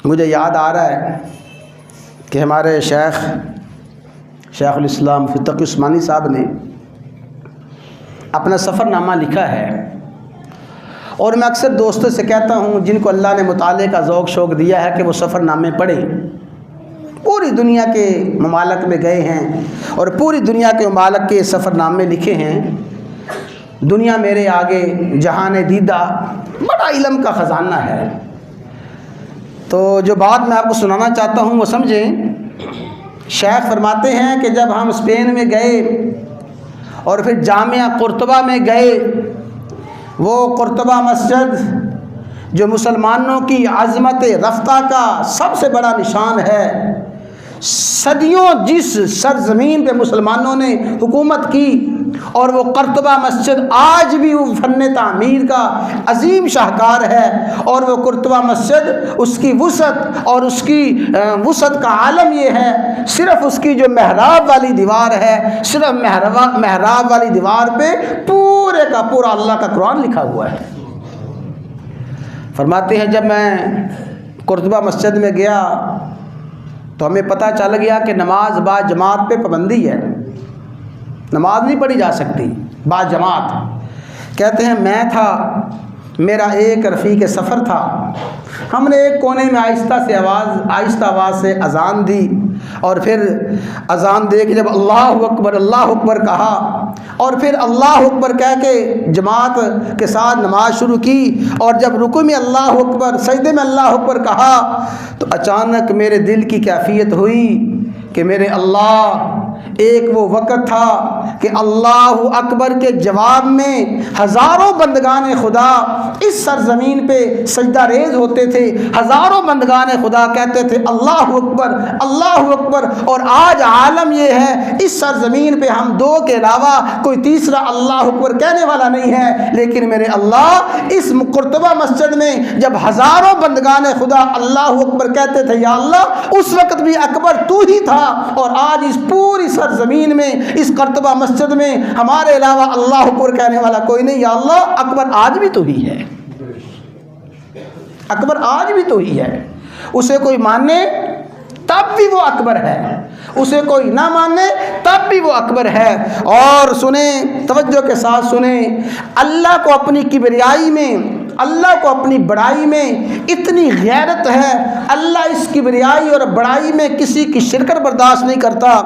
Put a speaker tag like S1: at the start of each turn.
S1: مجھے یاد آ رہا ہے کہ ہمارے شیخ الاسلام مفتی تقی عثمانی صاحب نے اپنا سفر نامہ لکھا ہے، اور میں اکثر دوستوں سے کہتا ہوں جن کو اللہ نے مطالعے کا ذوق شوق دیا ہے کہ وہ سفر نامے پڑھیں۔ پوری دنیا کے ممالک میں گئے ہیں اور پوری دنیا کے ممالک کے سفر نامے لکھے ہیں۔ دنیا میرے آگے جہان دیدہ بڑا علم کا خزانہ ہے۔ تو جو بات میں آپ کو سنانا چاہتا ہوں وہ سمجھیں۔ شیخ فرماتے ہیں کہ جب ہم اسپین میں گئے اور پھر جامعہ قرطبہ میں گئے، وہ قرطبہ مسجد جو مسلمانوں کی عظمت رفتہ کا سب سے بڑا نشان ہے، صدیوں جس سرزمین پہ مسلمانوں نے حکومت کی، اور وہ قرطبہ مسجد آج بھی وہ فن تعمیر کا عظیم شاہکار ہے۔ اور وہ قرطبہ مسجد اس کی وسعت اور اس کی وسعت کا عالم یہ ہے، صرف اس کی جو محراب والی دیوار ہے، صرف محراب والی دیوار پہ پورے کا پورا اللہ کا قرآن لکھا ہوا ہے۔ فرماتے ہیں جب میں قرطبہ مسجد میں گیا تو ہمیں پتہ چل گیا کہ نماز با جماعت پہ پابندی ہے، نماز نہیں پڑھی جا سکتی با جماعت۔ کہتے ہیں میں تھا، میرا ایک رفیق سفر تھا، ہم نے ایک کونے میں آہستہ آواز سے اذان دی، اور پھر اذان دے کے جب اللہ اکبر کہا اور پھر اللہ اکبر کہہ کے جماعت کے ساتھ نماز شروع کی، اور جب رکوع میں اللہ اکبر، سجدے میں اللہ اکبر کہا تو اچانک میرے دل کی کیفیت ہوئی کہ میرے اللہ، ایک وہ وقت تھا کہ اللہ اکبر کے جواب میں ہزاروں بندگان خدا اس سرزمین پہ سجدہ ریز ہوتے تھے، ہزاروں بندگان خدا کہتے تھے اللہ اکبر اللہ اکبر، اور آج عالم یہ ہے اس سرزمین پہ ہم دو کے علاوہ کوئی تیسرا اللہ اکبر کہنے والا نہیں ہے۔ لیکن میرے اللہ، اس قرطبہ مسجد میں جب ہزاروں بندگان خدا اللہ اکبر کہتے تھے یا اللہ، اس وقت بھی اکبر تو ہی تھا، اور آج اس پوری سرزمین میں اس قرطبہ مسجد میں ہمارے علاوہ اللہ اکبر کہنے والا کوئی نہیں، یا اللہ اکبر آج بھی تو ہی ہے، اکبر آج بھی تو ہی ہے۔ اسے کوئی مانے تب بھی وہ اکبر ہے، اسے کوئی نہ مانے تب بھی وہ اکبر ہے۔ اور سنیں، توجہ کے ساتھ سنیں، اللہ کو اپنی کبریائی میں، اللہ کو اپنی بڑائی میں اتنی غیرت ہے، اللہ اس کبریائی اور بڑائی میں کسی کی شرکت برداشت نہیں کرتا۔